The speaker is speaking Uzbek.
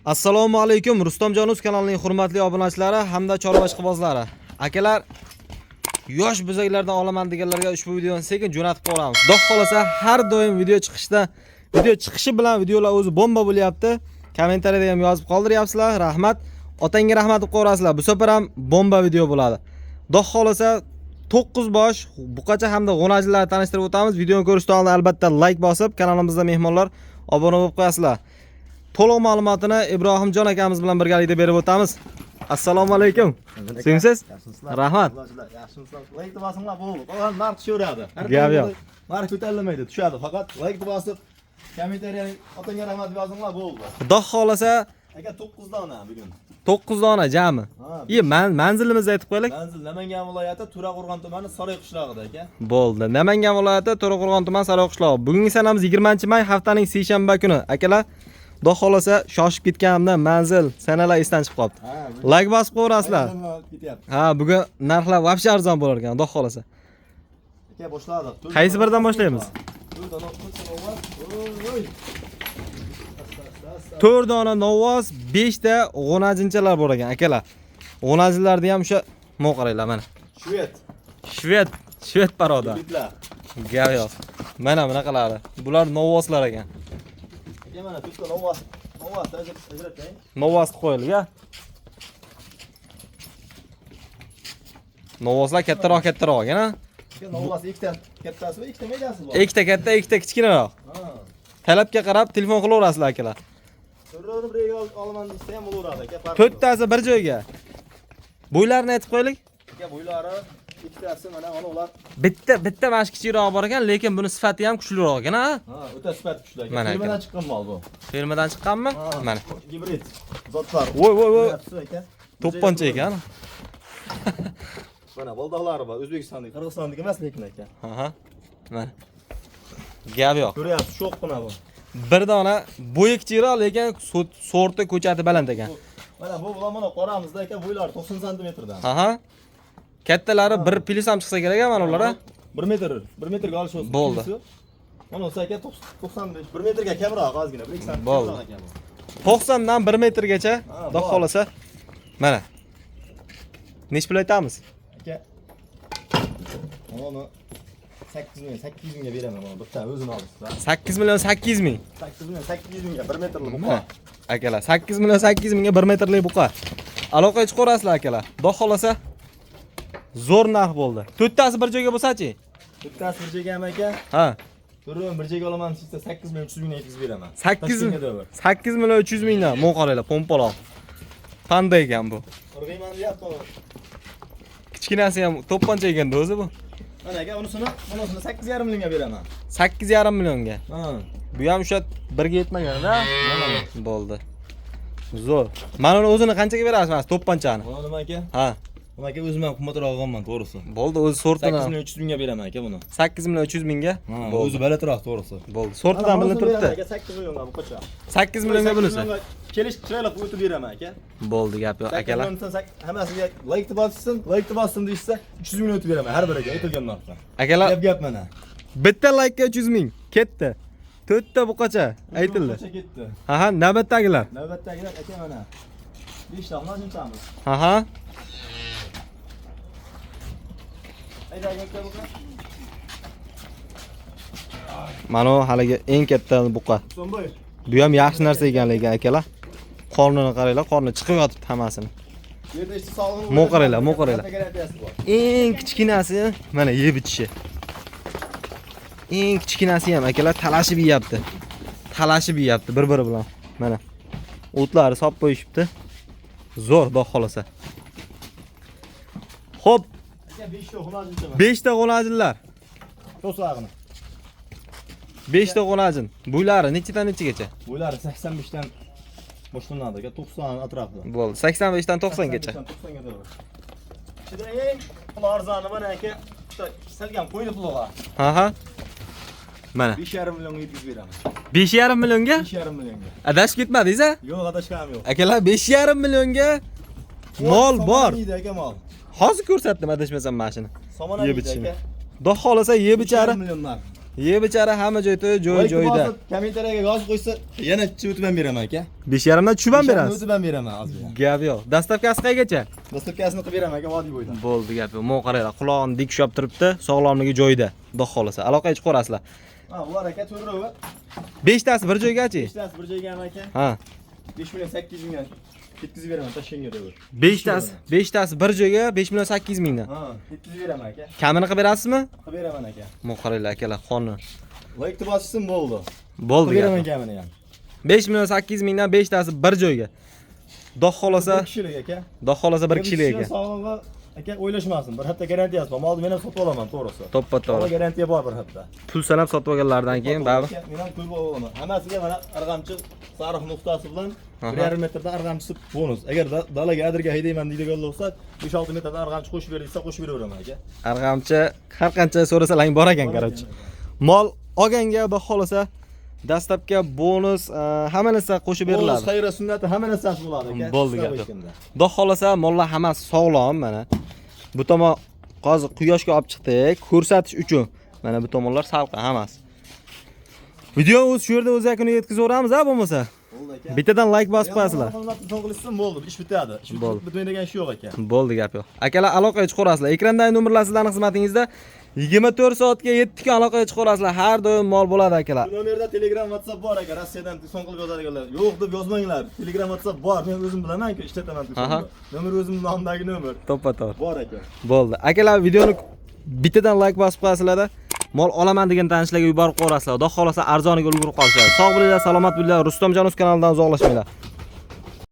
Assalomu alaykum Rustamjonuz kanalining hurmatli obunachilari hamda chorva ishqibozlari. Akalar, yosh buzaklardan olaman deganlarga ushbu videoni sekin jo'natib qo'yamiz. Xudo xolasa har doim video chiqishi bilan videolar o'zi bomba bo'lyapti. Kommentariyada ham yozib qoldiryapsizlar. Rahmat. Otangga rahmat deb qo'yasizlar. Bu safar ham bomba video bo'ladi. Xudo xolasa 9 bosh buqacha hamda g'o'najilarni tanishtirib o'tamiz. Videoni ko'rishdan oldin albatta like bosib, kanalimizda mehmonlar obuna bo'lib qo'yasizlar. To'liq ma'lumotini Ibrohimjon akamiz bilan birgalikda berib o'tamiz. Assalomu alaykum. Siz? Rahmat. Yaxshimisiz? Like bosinglar bo'ldi. Qolgan narx tushaveradi. Gap yo'q. Narx ko'tarilmaydi, tushadi. Faqat like bosib, kommentariyaga otangga rahmat yozinglar bo'ldi. Xudo xolasa Aka 9 dona bugun. 9 dona jami. Manzilimizni aytib qo'yaylik. Manzil Namangan viloyati To'raqo'rg'on tumani Saroy qishlog'ida aka. Bo'ldi. Namangan viloyati To'raqo'rg'on tumani Saroy qishlog'i. Bugungi sanamiz 20-may haftaning seshanba kuni. Akalar, xudo xolasa shoshib ketganimda manzil sanalar esdan chiqib qoldi. Like bosib qo'yasizlar. Ha, bugun narxlar vobshe arzon bo'lar ekan, xudo xolasa. Aka boshladik. Qaysi biridan boshlaymiz? 4 dona novoz, 5 ta g'onajinchalar bor ekan, akalar. G'onajilarni ham o'sha qaranglar mana. Shved paroda. Gap yo'q. Mana bunaqalari. Bular novozlar ekan. Aka mana to'rtta novoz ajratay. Novoz qo'yilgan, ya. Novozlar kattaroq, yana. Aka novoz ikkita kattasi va ikkita megasi bor. Ikkita katta, ikkita kichkinaroq. Talabga qarab telefon qilaverasizlar akalar. So'rab bir olaman desa ham bo'laveradi aka. To'rttasi bir joyga. Bo'ylarini aytib qo'yaylik. Aka bo'ylari ikkitasi mana ular. Bitta mash kichikroq bor ekan, lekin buni sifati ham kuchliroq ekan, ha? Ha, o'ta sifat kuchli ekan. Mana Firmadan chiqqan mol bu. Firmadan chiqqanmi? Mana. Gibrid. Zotlar. Voy. To'pponcha ekan. Mana boldoqlari bor. O'zbekistondagi, Qirg'izistondagi emas lekin aka. Aha. Mana. Gap yo'q. Ko'ryapsiz, sho'q buna bu. Bir dona bo'yi kichikroq, lekin sorti ko'chati baland ekan. Mana bu bilan mana qoramizda aka bo'ylari 90 cm dan. Aha. Kattalari 1 plyus ham chiqsa kerak mana ular. 1 metrga olish olsa. Bo'ldi. Mana o'sa aka 95 1 metrga kamroq ozgina, 1 cm Bo'ldi. kamroq ekan bu. 90 dan 1 metrgacha, xudo xolasa. Mana. Nech pul aytamiz? Aka. Mana 8 mingga beraman mana bitta o'zini olibsiz. 8 million 800 ming. 8 mingga 1 metrlik buqa. Akalar, 8 million 800 mingga 1 metrlik buqa. Aloqaga chiqarasizlar akalar. Xudo xolasa zo'r narx bo'ldi. To'rttasi bir joyga bo'lsa-chi? To'rttasi bir joyga ham aka. Ha. To'rtini bir joyga olaman desa 8 million 300 mingga yetkazib beraman. 8 million 300 mingdan qaranglar, pompaloq. Qanday ekan bu? Qirg'iyman deyapti. Kichkinasi ham to'pponcha ekanda o'zi bu. Mana aka, bunisini 8,5 millionga beraman. 8,5 millionga. Ha. Bu ham o'sha 1 ga yetmagan-da. Bo'ldi. Zo'r. Mana uni o'zini qanchaga berasiz, mana to'pponchani? Mana nima aka? Ha. Mana aka o'zim ham qimmatroq olganman, to'g'risi. Bo'ldi, o'zi sortini 8 million 300 mingga beraman aka buni. 8 million 300 mingga. O'zi balandroq, to'g'risi. Bo'ldi. Sortidan bilinib turibdi. Aka 8 millionga bu qocha. 8 millionga bunisi. Kelish chiroyli o'tib beraman aka. Bo'ldi, gap yo'q akalar. Hammasiga like bossin deysa 300 million o'tib beraman har biriga aytilgan narxda. Akalar, Gap mana. bitta like ga 300 ming. Ketdi. 4 ta buqacha aytildi. Qocha ketdi. Aha, navbatdagilar. Navbatdagilar aka mana. 5 ta xonajinchamiz. Aha. Mana haligi eng katta buqa. Bu ham yaxshi narsa ekan lekin akalar. Qornini qaranglar, qorni chiqib yotibdi hammasini. Yerda ishchi sog'lig'i. Mo'qaranglar. Eng kichkinasi mana yeb ichishi. Eng kichkinasi ham akalar talashib yeyapti. Bir-biri bilan. Mana. O'tlari sop qo'yishibdi. Zo'r, xudo xolasa. Xo'p, 5 ta g'onajinlar. To'sag'ini. 5 ta g'onajin. Bo'ylari nechidan nechigacha? Bo'ylari 85 dan boshlanadi aka, 90 atrofida. Bo'ldi, 85 dan 90 gacha. 90 gacha. Ichida eng pul arzoni mana aka, salgan qo'yni pulga. Aha. Mana 5,5 millionga yetkazib beraman. 5,5 millionga? 5,5 millionga. Adashib ketmadingiz-a? Yo'q, adashganim yo'q. Akalar, 5,5 millionga mol bor. Aka mol. Hozir ko'rsatdim adashmasam mashina. Somon Yeb aka. ichishini. Xudo xolasa yeb ichari. 5,5 millionlar. Ye bechara hamma joyda joyida. Kommentariyaga yozib qo'ysa, yana o'tib ham beraman aka. 5,5 dan tushib ham berasiz. O'tib ham beraman hozir. Gap yo'q. Dastavkasi qaygacha? Dastavkasini qilib beraman aka, vodiy bo'yidan. Bo'ldi gap yo'q. Mo qaranglar, qulog'ini dik ushlab turibdi, sog'lomligi joyida. Xudo xolasa, aloqaga chiqib qo'rasizlar. Ha, ular aka to'g'ri. 5 tasi bir joygachi? 5 tasi bir joyga ham aka. Ha. 5,8 mingdan ketkizib beraman, tashkanga deb. 5 tasi bir joyga 5,8 mingdan. Ha, ketkizib beraman aka. Kamini qilib berasizmi? Qilib beraman aka. Mo qaranglar akalar, xonni. Like bosishsin bo'ldi. Bo'ldi Qilib gap. beraman kamini ham. 5,8 mingdan 5 tasi bir joyga. Xudo xolasa, Bir kishilik aka. Xudo xolasa bir kishilik ekan. Sog'lig'i aka o'ylashmasin. Bir hafta garantiyasi bor. Molni men ham sotib olaman, to'g'risi. To'ppa-to'g'ri. Molga garantiya bor bir hafta. Pul sanab sotib olganlardan keyin baribir. Men ham to'yib olaman. Hammasiga mana arg'amchi sariq nuqtasi bilan 1,5 metrdan arg'amchisi bonus. Agar dalaga adirga haydayman deydigan bo'lsa, 5-6 metrdan arg'amchi qo'shib ber desa, qo'shib beraveraman aka. Arg'amchi har qancha so'rasalang bor ekan, qarochi. Mol olganga xudo xolasa dastlabki bonus hamma narsa qo'shib beriladi. Bonus xayra sunnati hamma narsasi bo'ladi aka. Bo'ldi gap. Xudo xolasa mollar hammasi sog'lom mana. Bu tomon hozir quyoshga olib chiqdik, ko'rsatish uchun. Mana bu tomonlar salqin hammasi. Video shu yerda o'z yakuniga yetkazaveramiz, a bo'lmasa. Bo'ldi aka. Bittadan like bosib qo'yasizlar. To'g'ri qilishsin bo'ldi, ish bitadi. Ish bitmaydi degan ish yo'q aka. Bo'ldi gap yo'q. Akalar aloqaga chiqarasizlar. Ekrandagi nomerlar sizlarning xizmatingizda 24 soatga 7 kun aloqaga chiqarasizlar. Har doim mol bo'ladi akalar. Bu nomerda Telegram, WhatsApp bor aka. Rossiyadan telefon qilib yozadiganlar. Yo'q deb yozmanglar. Telegram, WhatsApp bor. Men o'zim bilaman-ku, ishlataman telefonni. Nomer o'zim nomidagi nomer. To'ppa-to'g'ri. Bor aka. Bo'ldi. Akalar videoni bittadan like bosib qo'yasizlar-da. Mol olaman degan tanishlarga yuborib qo'yasizlar. Xudo xolasa arzoniga ulgurib qolishadi. Sog' bo'linglar, salomat bo'linglar. Rustamjonov kanalidan uzoqlashmanglar.